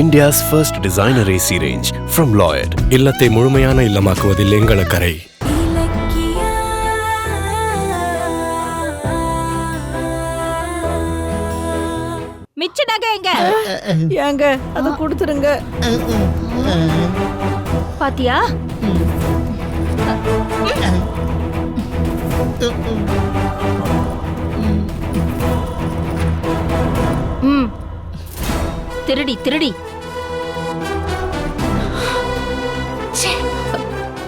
India's first designer AC range from Lloyd. இல்லத்தை முழுமையான இல்லமாக்குவதில் எங்கள் அக்கறை. மிச்ச நகை எங்க? ஏங்க அத கொடுத்துருங்க. பாத்தியா? திருடி திருடி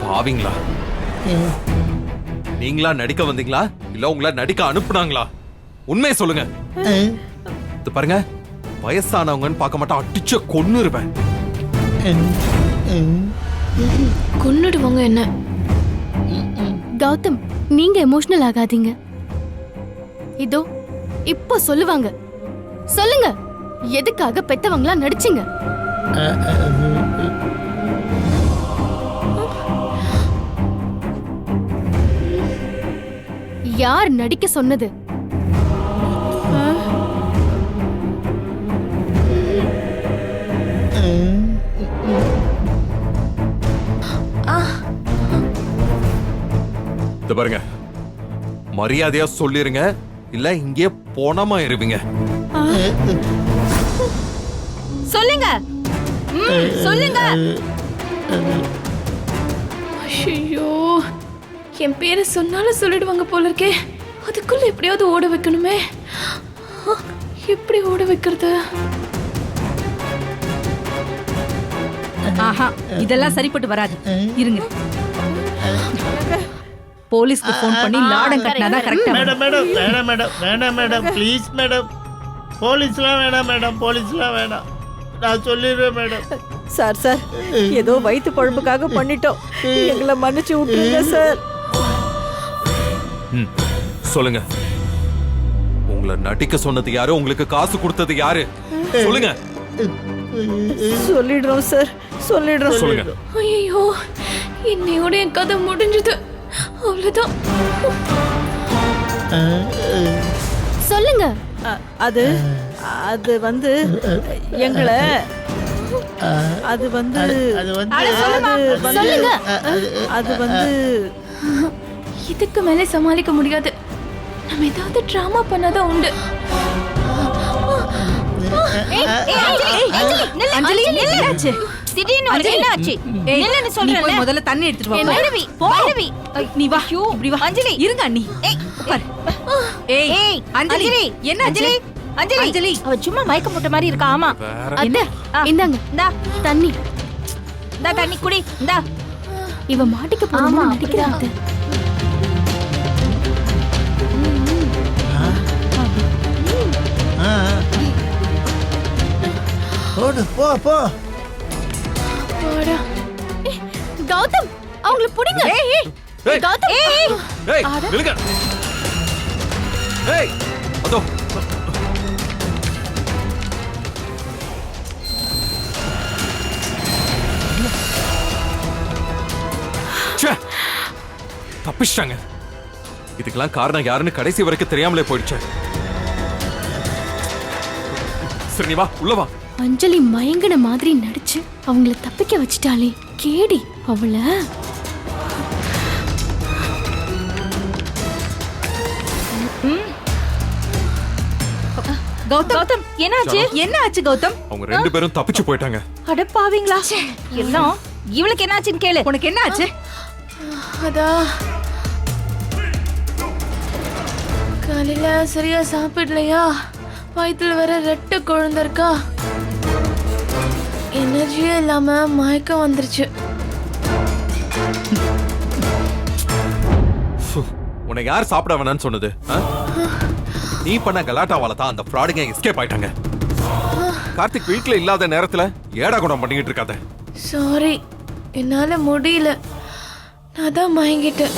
பாவீங்களா? நீங்களா நடிக்க வந்தீங்களா இல்ல உங்களை நடிக்க அனுப்புனாங்களா? உண்மையை சொல்லுங்க. இது பாருங்க, வயசானவங்கன்னு பார்க்க மாட்டா, அடிச்ச கொன்னுருவேன். கொன்னுடுவாங்க என்ன? கௌதம், நீங்க எமோஷனல் ஆகாதீங்க. இதோ இப்போ சொல்லுவாங்க. சொல்லுங்க, எதுக்காக பெத்தவங்களா நடிச்சீங்க? யார் நடிக்க சொன்னது? இது பாருங்க, மரியாதையா சொல்லிருங்க, இல்ல இங்கே போனமா இருவீங்க. சொல்லுங்க, சொல்லுங்க. ஐயோ, என் பேரை சொன்னாலும் சொல்லிடுவாங்க போல இருக்கே. அதுக்குள்ள எப்படியாவது ஓட வைக்கணுமே. எப்படி ஓட வைக்கிறது? ஆஹா, இதெல்லாம் சரிப்பட்டு வராது. இருங்க, போலீஸ்க்கு போன் பண்ணி லாடம் கட்டினாதான் கரெக்டா. மேடம் மேடம் வேணாம் மேடம், வேணாம் மேடம், ப்ளீஸ் மேடம். போலீஸ்லாம் வேணாம் மேடம், போலீஸ்லாம் வேணாம். நான் சொல்லிடுறேன் மேடம். சார் சார், ஏதோ வயிற்று பழப்புக்காக பண்ணிட்டோம், எங்களை மன்னிச்சு விட்டுருங்க சார். சொல்லுங்க, உங்களை நடிக்க சொன்னது யாரு? உங்களுக்கு காசு கொடுத்தது யாரு? சொல்லுங்க. சொல்லிடுறோம் சார், சொல்லிடுறோம். சொல்லுங்க. ஐயோ, இன்னையோட என் கதை முடிஞ்சது. அவ்வளவுதான். சொல்லுங்க. அது அது வந்து எங்களை அது வந்து சொல்லுங்க. அது வந்து இதுக்கு மேலே சமாளிக்க முடியாது. நம்ம ஏதாவது டிராமா பண்ணாதான் உண்டு. அஞ்சலி, என்னாச்சு? திடீர்னு ஒரு என்னாச்சு? என்னன்னு சொல்றேன். முதல்ல தண்ணி எடுத்துட்டு வா. பைரவி, பைரவி, நீ வா. இப்படி வா. அஞ்சலி, இருங்க அண்ணி. உட்கார். ஏய் அஞ்சலி, என்ன அஞ்சலி? அஞ்சலி, அஞ்சலி, அவ சும்மா மயக்கம் போட்ட மாதிரி இருக்கா. ஆமா, என்ன? இந்தாங்க. இந்தா தண்ணி. இந்தா தண்ணி குடி. இந்தா. இவ மாட்டிக்க போறாமா நடிக்கிறாங்க. ஓடு, போ போ. கௌதம், அவங்கள புடிங்க. ஏய், கௌதம், ஏய், நில்லுங்க. ஏய், அதோ. ச்சே, தப்பிச்சிட்டாங்க. இதுக்கெல்லாம் காரணம் யாருன்னு கடைசி வரைக்கும் தெரியாமலே போயிடுச்சு. சரி, நீ வா, உள்ள வா. அஞ்சலி மயங்கின மாதிரி நடிச்சு அவங்கள தப்பிக்க வச்சிட்டாளே. கேடி அவள. கௌதம், என்னாச்சு? என்ன ஆச்சு கௌதம்? அவங்க ரெண்டு பேரும் தப்பிச்சு போயிட்டாங்க. அட பாவீங்களா? எல்லாம் இவளுக்கு என்னாச்சுன்னு கேளு. உனக்கு என்ன ஆச்சு? அதான் காலையில சரியா சாப்பிடலையா, வயிற்றுல வேற ரெட்டை குழந்தை இருக்கா, எனர்ஜியே இல்லாம மயக்கம் வந்துருச்சு. உன்னை யார் சாப்பிட வேணான்னு சொன்னது? நீ பண்ண கலாட்டாவால தான் அந்த ஃப்ராடுங்க எஸ்கேப் ஆயிட்டாங்க. கார்த்திக் வீட்ல இல்லாத நேரத்துல ஏடா குணம் பண்ணிக்கிட்டு இருக்காத. சாரி, என்னால முடியல. நான் தான் மயங்கிட்டேன்.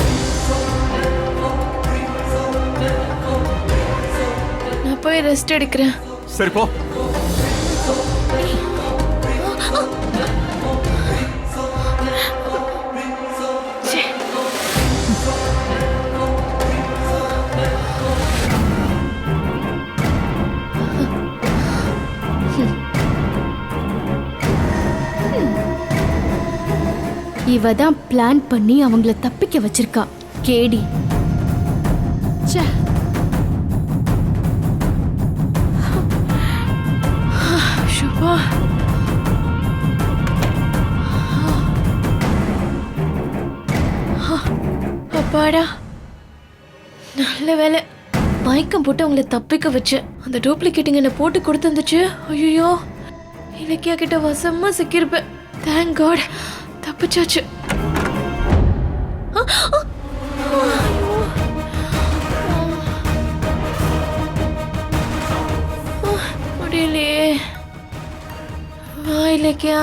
நான் போய் ரெஸ்ட் எடுக்கிறேன். சரி போ. இவ தான் பிளான் பண்ணி அவங்கள தப்பிக்க வச்சிருக்கா. கேடி. ச்சே. ஷுபா. அப்பாடா, நல்ல வேலை. மயக்கம் போட்டு அவங்கள தப்பிக்க வச்சு அந்த டூப்ளிகேட்டிங் என்ன போட்டு கொடுத்துருந்துச்சு. ஐயோ, இலக்கியா கிட்ட வசமா சிக்கியிருப்பேன். Thank God, தப்பிச்சாச்சு. முடியலையே. வா இலக்கியா,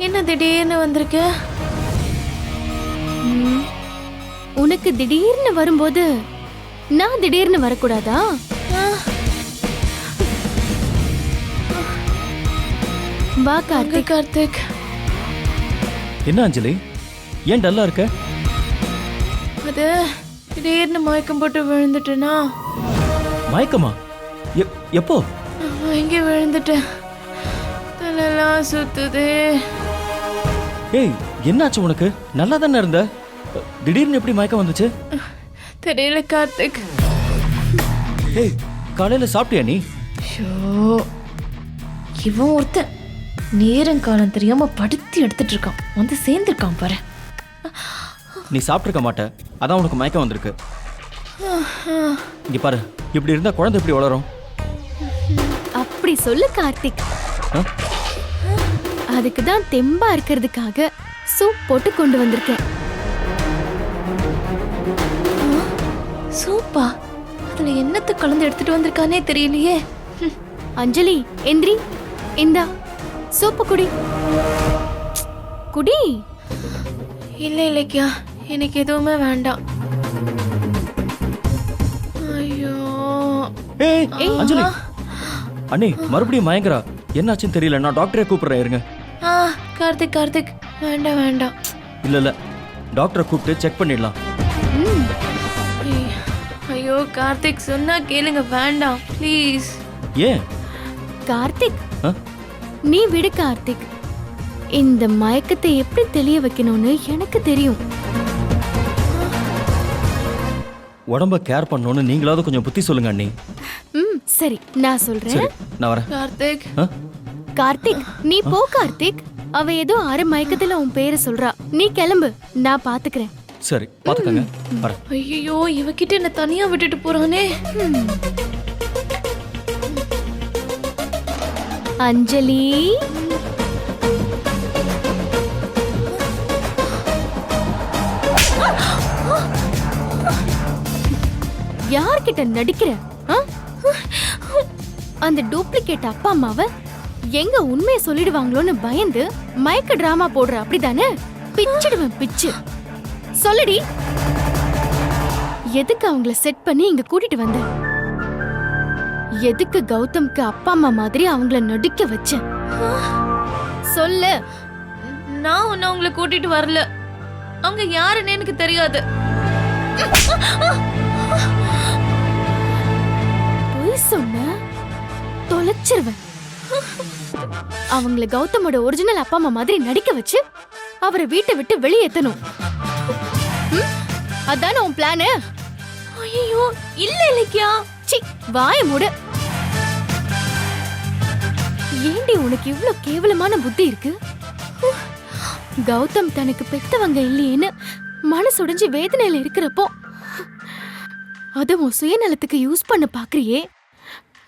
என்ன திடீர்னு வந்திருக்க? உனக்கு திடீர்னு வரும்போது நான் திடீர்னு வரக்கூடாதா? வா கார்த்திக். கார்த்திக், என்ன அஞ்சலி, ஏன் டல்லா இருக்க? அது திடீர்னு மயக்கம் போட்டு விழுந்துட்டேனா? மயக்கமா? எப்போ? எங்கே விழுந்துட்டேன், தலையெல்லாம் சுத்துது. ஏய், என்னாச்சு உனக்கு? நல்லா தானே இருந்த, திடீர்னு எப்படி மயக்கம் வந்துச்சு? தெரியல கார்த்திக். ஏய், காலையில சாப்பிட்டியா நீ? ஷோ, இவன் ஒருத்தன் நேரங்காலம் தெரியாம படுத்தி எடுத்துட்டு இருக்கான், வந்து சேர்ந்துருக்கான் பாரு. நீ சாப்பிட்டிருக்க மாட்ட, அதான் உனக்கு மயக்கம் வந்திருக்கு. இங்க பாரு, இப்படி இருந்தா குழந்தை எப்படி வளரும்? அப்படி சொல்லு கார்த்திக். அதுக்கு தான் தெம்பா இருக்கிறதுக்காக சூப் போட்டு கொண்டு வந்திருக்கேன். சூப்பா? அதுல என்னத்தை கலந்து எடுத்துட்டு வந்திருக்கானே தெரியலையே. அஞ்சலி, எந்திரி, இந்தா சூப்பு குடி. குடி. இல்ல இலக்கியா, எனக்கு எதுவுமே வேண்டாம். ஐயோ. ஏய் அஞ்சலி, அண்ணி மறுபடியும் மயங்கரா. என்னாச்சுன்னு தெரியல, நான் டாக்டரே கூப்பிடுறேன், இருங்க. கார்த்திக் கார்த்திக், வேண்டாம் வேண்டாம். இல்ல டாக்டரை கூப்பிட்டு செக் பண்ணிடலாம். ஐயோ கார்த்திக், சொன்னா கேளுங்க, வேண்டாம் ப்ளீஸ். ஏன்? கார்த்திக், நீ விடு கார்த்திக். இந்த மயக்கத்தை எப்படி தெளிய வைக்கணும்னு எனக்கு தெரியும். உடம்ப கேர் பண்ணணும்னு நீங்களாவது கொஞ்சம் புத்தி சொல்லுங்க அண்ணி. சரி, நான் சொல்றேன். சரி, நான் வரேன். கார்த்திக். கார்த்திக், நீ போ கார்த்திக். அவ ஏதோ அரை மயக்கத்துல உன் பேரை சொல்றா. நீ கிளம்பு, நான் பாத்துக்கிறேன். சரி, பாத்துக்கங்க, வரேன். ஐயோ, இவகிட்ட என்ன தனியா விட்டுட்டு போறானே. அஞ்சலி, யார்கிட்ட நடிக்கிற? அந்த டூப்ளிகேட் அப்பா அம்மாவை எங்க உண்மையை சொல்லிடுவாங்களோன்னு பயந்து மயக்க டிராமா போடுற, அப்படிதானே? பிச்சிடுவேன் பிச்சு. சொல்லுடி, எதுக்கு அவங்கள செட் பண்ணி இங்க கூட்டிட்டு வந்த? எதுக்கு கௌதம்க்கு அப்பா அம்மா மாதிரி அவங்கள நடிக்க வச்ச? சொல்லு. நான் உன்னை உங்களை கூட்டிட்டு வரல. அவங்க யாருன்னு எனக்கு தெரியாது. பொய் சொன்ன தொலைச்சிருவேன். அவங்கள கௌதமோட ஒரிஜினல் அப்பா அம்மா மாதிரி நடிக்க வச்சு அவரை வீட்டை விட்டு வெளியேத்தணும். அதான உன் பிளானு? ஐயோ இல்ல இலக்கியா. சி, வாய மூடு. ஏண்டி உனக்கு இவ்ளோ கேவலமான புத்தி இருக்கு? கௌதம் தனக்கு பெத்தவங்க இல்லையேன்னு மனசுடைஞ்சு வேதனையில இருக்கிறப்போ அத உன் சுயநலத்துக்கு யூஸ் பண்ண பாக்குறியே.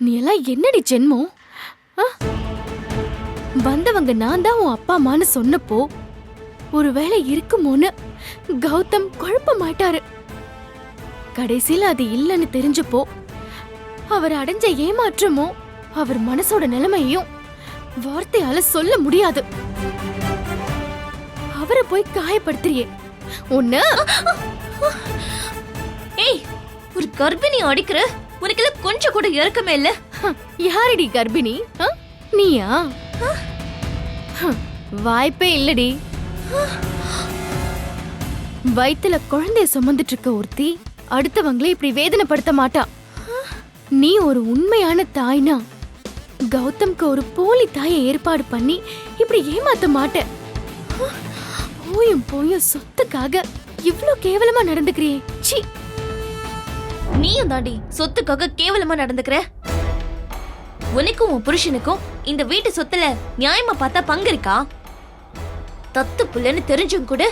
நீ எல்லாம் என்னடி ஜென்மம்? வந்தவங்க நான் தான் உன் அப்பா அம்மான்னு சொன்னப்போ ஒருவேளை இருக்குமோன்னு கௌதம் குழப்பமாயிட்டாரு. கடைசியில அது இல்லைன்னு தெரிஞ்சப்போ அவர் அடைஞ்ச ஏமாற்றமோ அவர் மனசோட நிலைமையும் வார்த்தையால சொல்ல முடியாது. அவரை போய் காயப்படுத்துறியே உன்ன. ஏய், ஒரு கர்ப்பிணி அடிக்கிற உனக்கு கொஞ்சம் கூட இறக்கமே இல்ல. யாரடி கர்ப்பிணி? நீயா? வாய்ப்பே இல்லடி. வயித்துல குழந்தைய சுமந்துட்டு இருக்க ஒருத்தி அடுத்தவங்களே இப்படி வேதனைப்படுத்த மாட்டா. நீ ஒரு உண்மையான தாய்னா கௌதம்க்கு ஒரு போலி தாயை ஏற்பாடு பண்ணி இப்படி ஏமாத்த மாட்ட. போயும் சொத்துக்காக இவ்ளோ கேவலமா நடந்துக்கிறியே. சீ. நீயும் தாண்டி சொத்துக்காக கேவலமா நடந்துக்கிற. உனக்கும் உன் புருஷனுக்கும் இந்த வீட்டு சொத்துல நியாயமா பார்த்தா பங்கு இருக்கா? தத்து புள்ளன்னு தெரிஞ்சும் கூட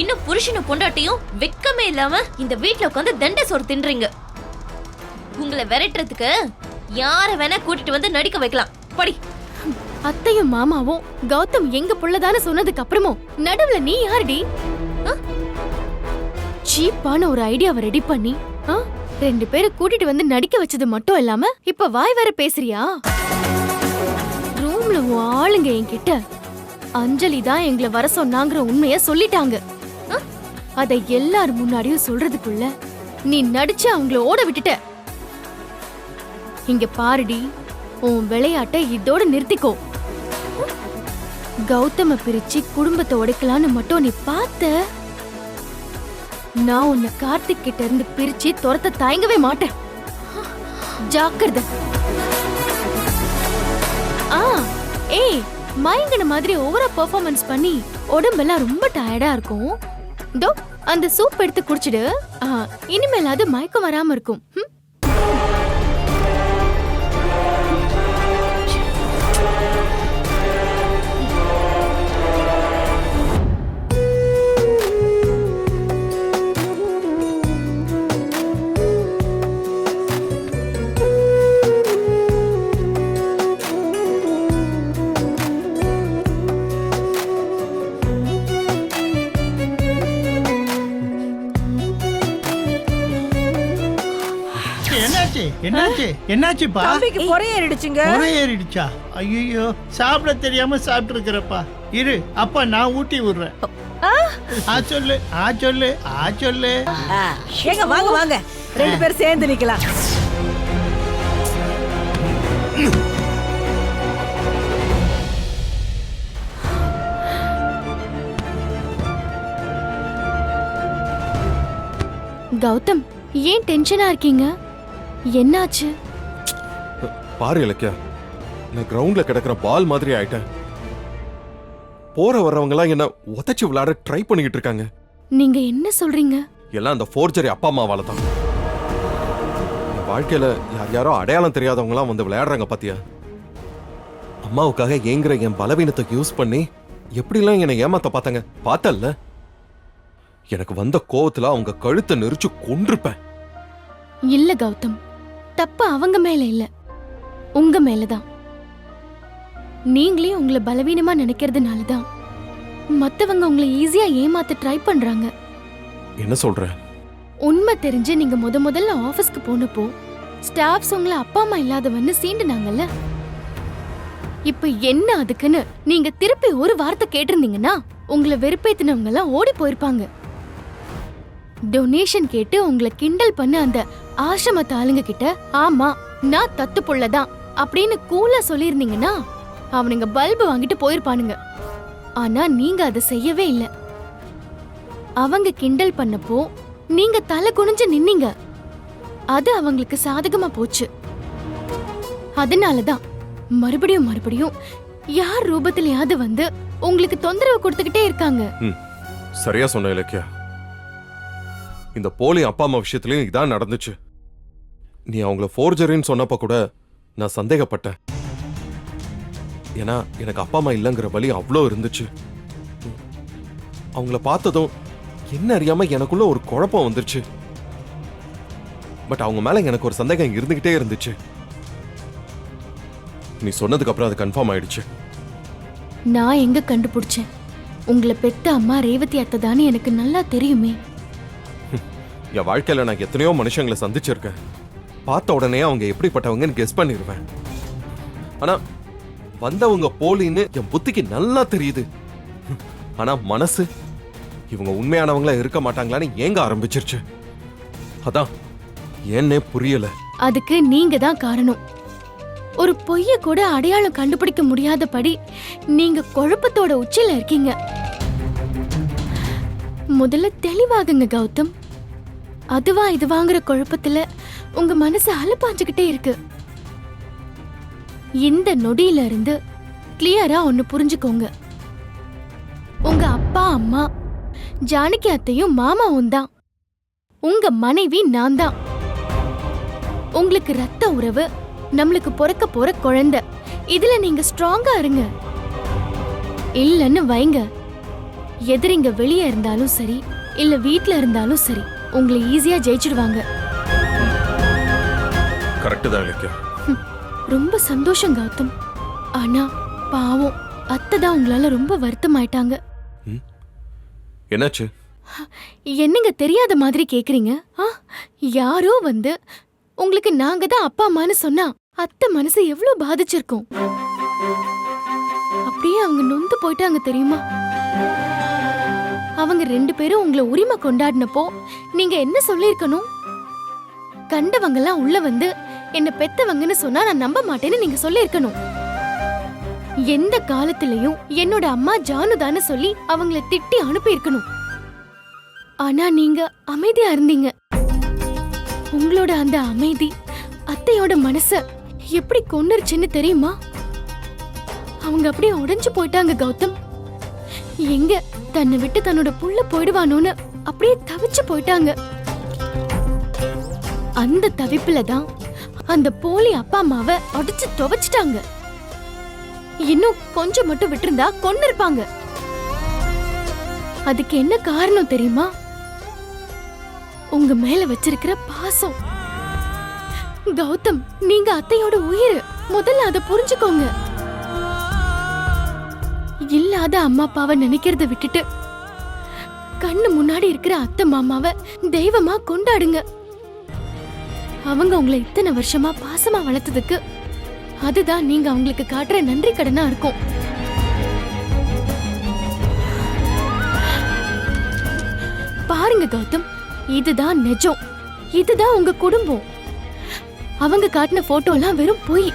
இன்னும் புருஷனும் பொண்டாட்டியும் வெக்கமே இல்லாம இந்த வீட்டுல உட்காந்து தண்டை சோறு தின்றீங்க. உங்களை விரட்டுறதுக்கு யார வேணா கூட்டிட்டு வந்து நடிக்க வைக்கலாம். படி. அத்தையும் மாமாவும் கௌதம் எங்க புள்ளதான சொன்னதுக்கு அப்புறமும் நடுவுல நீ யாருடி? சீப்பான ஒரு ஐடியாவை ரெடி பண்ணி 2 பேரை கூட்டிட்டு வந்து நடிக்க வச்சது மட்டும் இல்லாம இப்ப வாய் வேற பேசுறியா? ரூம்ல உன் ஆளுங்க என்கிட்ட அஞ்சலி தான் எங்களை வர சொன்னாங்கிற உண்மைய சொல்லிட்டாங்க. அதை எல்லார் முன்னாடியும் சொல்றதுக்குள்ள நீ நடிச்சு அவங்கள ஓட விட்டுட்ட. இங்க பாருடி, உன் விளையாட்டை இதோட நிறுத்திக்கோ. கௌதம பிரிச்சு குடும்பத்தை உடைக்கலான்னு மட்டும் நீ பார்த்த, நான் உன்னை கார்த்திக் கிட்ட இருந்து பிரிச்சு துரத்த தயங்கவே மாட்டேன். ஜாக்கிரதை. ஏய், மயங்கன மாதிரி ஓவரா பெர்ஃபார்மன்ஸ் பண்ணி உடம்பெல்லாம் ரொம்ப டயர்டா இருக்கும். தோ அந்த சூப் எடுத்து குடிச்சிடு. இனிமேலாவது மயக்கம் வராம இருக்கும். என்னாச்சுப்பா? தம்பிக்கு பொறையேறிடுச்சுங்க. பொறையேறிடுச்சா? ஐயோ, சாப்பிட தெரியாம சாப்பிட்டு இருக்கிறப்பா. இரு, அப்பா நான் ஊட்டி விடுறேன். சொல்லு சொல்லு சொல்லு. ஏங்க வாங்க வாங்க, 2 பேரும் சேர்ந்து நிக்கலாம். கௌதம், ஏன் டென்ஷனா இருக்கீங்க? என்னாச்சு? பாரு இலக்கியா, நான் கிரவுண்ட்ல கிடக்கிற பால் மாதிரி ஆயிட்டேன். போற வர்றவங்க எல்லாம் என்ன உதைச்சு விளையாட ட்ரை பண்ணிக்கிட்டு இருக்காங்க. நீங்க என்ன சொல்றீங்க? எல்லாம் அந்த ஃபோர்ஜரி அப்பா அம்மாவால தான். என் வாழ்க்கையில யாரோ அடையாளம் தெரியாதவங்க எல்லாம் வந்து விளையாடுறாங்க பாத்தியா? அம்மாவுக்காக ஏங்குற என் பலவீனத்தை யூஸ் பண்ணி எப்படிலாம் என்னை ஏமாத்த பார்த்தாங்க. பார்த்தல்ல, எனக்கு வந்த கோவத்துல அவங்க கழுத்தை நெரிச்சு கொன்றுப்பேன். இல்ல கௌதம், தப்பு அவங்க மேல இல்ல, உங்க மேலதான். நீங்களே உங்களை பலவீனமா நினைக்கிறதுனாலதான் மத்தவங்க உங்களை ஈஸியா ஏமாத்த ட்ரை பண்றாங்க. என்ன சொல்ற? உண்மை தெரிஞ்சு நீங்க முதல்ல ஆபீஸ்க்கு போனப்போ ஸ்டாஃப்ஸ் உங்களை அப்பா அம்மா இல்லாதவன்னு சீண்டுனாங்கல்ல. இப்ப என்ன அதுக்குன்னு நீங்க திருப்பி ஒரு வார்த்தை கேட்டிருந்தீங்கன்னா உங்களை வெறுப்பேத்தினவங்க எல்லாம் ஓடி போயிருப்பாங்க. டொனேஷன் கேட்டு உங்களை கிண்டல் பண்ண அந்த ஆசிரமத்து ஆளுங்க கிட்ட ஆமா நான் தத்து புள்ளதான் அப்படின்னு கூலா சொல்லிருந்தீங்கன்னா அவனுங்க பல்பு வாங்கிட்டு போயிருப்பானுங்க. ஆனா நீங்க அதை செய்யவே இல்ல. அவங்க கிண்டல் பண்ணப்போ நீங்க தலை குனிஞ்சு நின்னீங்க. அது அவங்களுக்கு சாதகமா போச்சு. அதனாலதான் மறுபடியும் யார் ரூபத்திலயாவது வந்து உங்களுக்கு தொந்தரவு கொடுத்துக்கிட்டே இருக்காங்க. சரியா சொன்ன இலக்கியா. இந்த போலி அப்பா அம்மா விஷயத்துலயும் இதான் நடந்துச்சு. நீ அவங்கள ஃபோர்ஜரின்னு சொன்னப்ப கூட நான் சந்தேகப்பட்டேன். ஏன்னா எனக்கு அப்பா அம்மா இல்லைங்கிற வழி அவ்வளோ இருந்துச்சு. அவங்கள பார்த்ததும் என்ன அறியாம எனக்குள்ள ஒரு குழப்பம் வந்துருச்சு. பட் அவங்க மேல எனக்கு ஒரு சந்தேகம் இருந்துகிட்டே இருந்துச்சு. நீ சொன்னதுக்கு அப்புறம் அது கன்ஃபார்ம் ஆயிடுச்சு. நான் எங்க கண்டுபிடிச்சேன்? உங்களை பெத்த அம்மா ரேவதி அத்தை தானே எனக்கு நல்லா தெரியுமே. என் வாழ்க்கையில நான் எத்தனையோ மனுஷங்களை சந்திச்சிருக்கேன். பார்த்த உடனே அவங்க எப்படிப்பட்டவங்கன்னு கெஸ் பண்ணிருவேன். ஆனா வந்தவங்க போலின்னு என் புத்திக்கு நல்லா தெரியுது. ஆனா மனசு இவங்க உண்மையானவங்களா இருக்க மாட்டாங்களான்னு ஏங்க ஆரம்பிச்சிருச்சு. அதான் ஏன்னே புரியல. அதுக்கு நீங்க தான் காரணம். ஒரு பொய்ய கூட அடையாளம் கண்டுபிடிக்க முடியாதபடி நீங்க குழப்பத்தோட உச்சில இருக்கீங்க. முதல்ல தெளிவாகுங்க கௌதம். அதுவா இதுவாங்கிற குழப்பத்துல உங்க மனசு அலப்பாஞ்சுக்கிட்டே இருக்கு. இந்த நொடியில இருந்து கிளியரா ஒன்னு புரிஞ்சுக்கோங்க. உங்க அப்பா அம்மா ஜானகி அத்தையும் மாமாவும் தான். உங்க மனைவி நான் தான். உங்களுக்கு ரத்த உறவு, நம்மளுக்கு பிறக்க போற குழந்தை. இதுல நீங்க ஸ்ட்ராங்கா இருங்க. இல்லன்னு வைங்க, எதிரிங்க வெளியே இருந்தாலும் சரி இல்ல வீட்ல இருந்தாலும் சரி உங்களை ஈஸியா ஜெயிச்சிடுவாங்க. கரெக்ட் தான் இலக்கியா. ரொம்ப சந்தோஷம் கௌதம். ஆனா பாவம் அத்தை தான் உங்களால ரொம்ப வருத்தமாயிட்டாங்க. என்னாச்சு? என்னங்க தெரியாத மாதிரி கேக்குறீங்க? யாரோ வந்து உங்களுக்கு நாங்க தான் அப்பா அம்மான்னு சொன்னா அத்தை மனசு எவ்வளவு பாதிச்சிருக்கும். அப்படியே அவங்க நொந்து போயிட்டாங்க தெரியுமா? அவங்க 2 பேரும் உங்களை உரிமை கொண்டாடினப்போ நீங்க என்ன சொல்லிருக்கணும்? கண்டவங்கெல்லாம் உள்ள வந்து என்ன பெத்தவங்கன்னு சொன்னா நான் நம்ப மாட்டேன்னு நீங்க சொல்லிருக்கணும். எந்த காலத்திலயும் என்னோட அம்மா ஜானுதான்னு சொல்லி அவங்கள திட்டி அனுப்பி இருக்கணும். ஆனா நீங்க அமைதியா இருந்தீங்க. உங்களோட அந்த அமைதி அத்தையோட மனச எப்படி கொன்னுருச்சுன்னு தெரியுமா? அவங்க அப்படியே உடைஞ்சு போயிட்டாங்க கௌதம். எங்க தன்னை விட்டு தன்னோட புள்ள போயிடுவானோன்னு அப்படியே தவிச்சு போயிட்டாங்க. அந்த தவிப்புல தான் அந்த போலி அப்பா அம்மாவை அடிச்சு துவைச்சிட்டாங்க. இன்னும் கொஞ்சம் மட்டும் விட்டிருந்தா கொன்னு இருப்பாங்க. அதுக்கு என்ன காரணம் தெரியுமா? உங்க மேல வச்சிருக்கிற பாசம். கௌதம், நீங்க அத்தையோட உயிர். முதல்ல அதை புரிஞ்சுக்கோங்க. இல்லாத அம்மா அப்பாவை நினைக்கிறத விட்டுட்டு கண்ணு முன்னாடி இருக்கிற அத்தை மாமாவை தெய்வமா கொண்டாடுங்க. அவங்க உங்களை இத்தனை வருஷமா பாசமா வளர்த்ததுக்கு அதுதான் நீங்க அவங்களுக்கு காட்டுற நன்றி கடனா இருக்கும். பாருங்க கௌதம், இதுதான் நிஜம். இதுதான் உங்க குடும்பம். அவங்க காட்டின போட்டோ எல்லாம் வெறும் பொய்.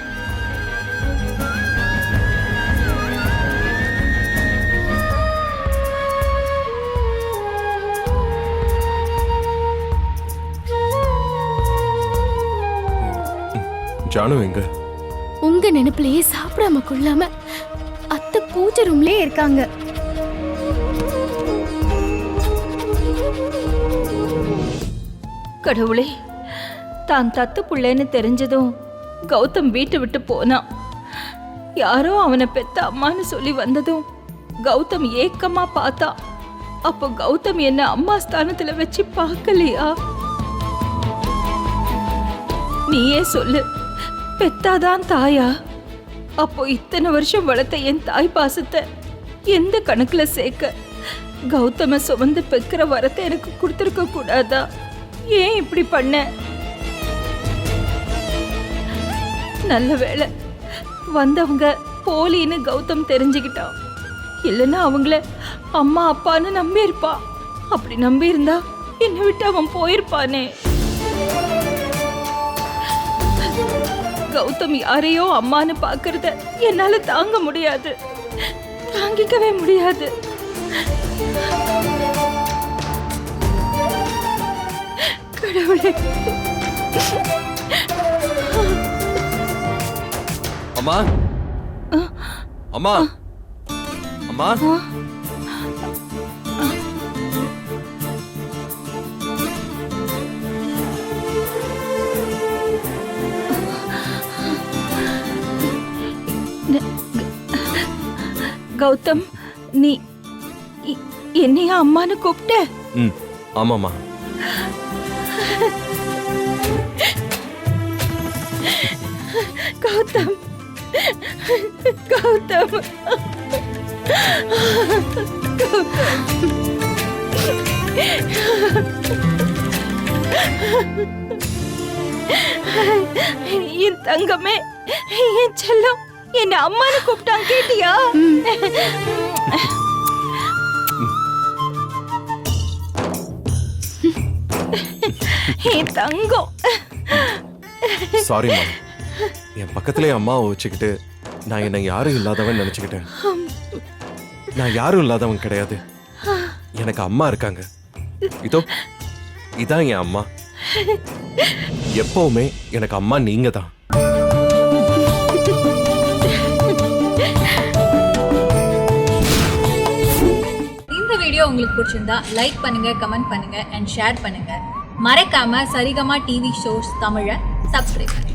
ஜானு எங்க? உங்க நினைப்பிலேயே சாப்பிடாம கொள்ளாம அத்தை பூஜை ரூம்லயே இருக்காங்க. கடவுளே, தான் தத்து புள்ளேன்னு தெரிஞ்சதும் கௌதம் வீட்டை விட்டு போனான். யாரோ அவனை பெத்த அம்மான்னு சொல்லி வந்ததும் கௌதம் ஏக்கமா பார்த்தா. அப்போ கௌதம் என்ன அம்மா ஸ்தானத்துல வச்சு பார்க்கலையா? நீயே சொல்லு, பெத்தாதான் தாயா? அப்போ இத்தனை வருஷம் வளர்த்த என் தாய் பாசத்தை எந்த கணக்குல சேர்க்க கௌதம சுமந்து பெக்கிற வரத்தை எனக்கு கொடுத்துருக்க கூடாதா? ஏன் இப்படி பண்ண? நல்ல வேளை வந்தவங்க போலின்னு கௌதம் தெரிஞ்சுக்கிட்டான். இல்லைன்னா அவங்கள அம்மா அப்பான்னு நம்பி இருப்பான். அப்படி நம்பி இருந்தா என்னை விட்டு அவன் போயிருப்பானே. கௌதம் யாரையோ அம்மான்னு பாக்குறத என்னால தாங்க முடியாது, தாங்கிக்கவே முடியாது. கடவுளே. அம்மா, அம்மா, அம்மா. கௌதம், நீ என்னையா அம்மான்னு கூப்பிட்ட? ஆமாமா. கௌதம், கௌதம், என் தங்கமே, என் செல்லம், என்ன அம்மான்னு கூப்பிட்டான், கேட்டியா? என் தங்கம். சாரிம்மா, என் பக்கத்திலே அம்மாவை வச்சுக்கிட்டு நான் என்ன யாரும் இல்லாதவன் நினைச்சுக்கிட்டேன். நான் யாரும் இல்லாதவன் கிடையாது. எனக்கு அம்மா இருக்காங்க. இதோ இதான் என் அம்மா. எப்பவுமே எனக்கு அம்மா நீங்க தான். இந்த வீடியோ உங்களுக்கு பிடிச்சிருந்தா லைக் பண்ணுங்க, கமெண்ட் பண்ணுங்க அண்ட் ஷேர் பண்ணுங்க. மறக்காம சரிகமா டிவி ஷோஸ் தமிழை சப்ஸ்கிரைப் பண்ணுங்க.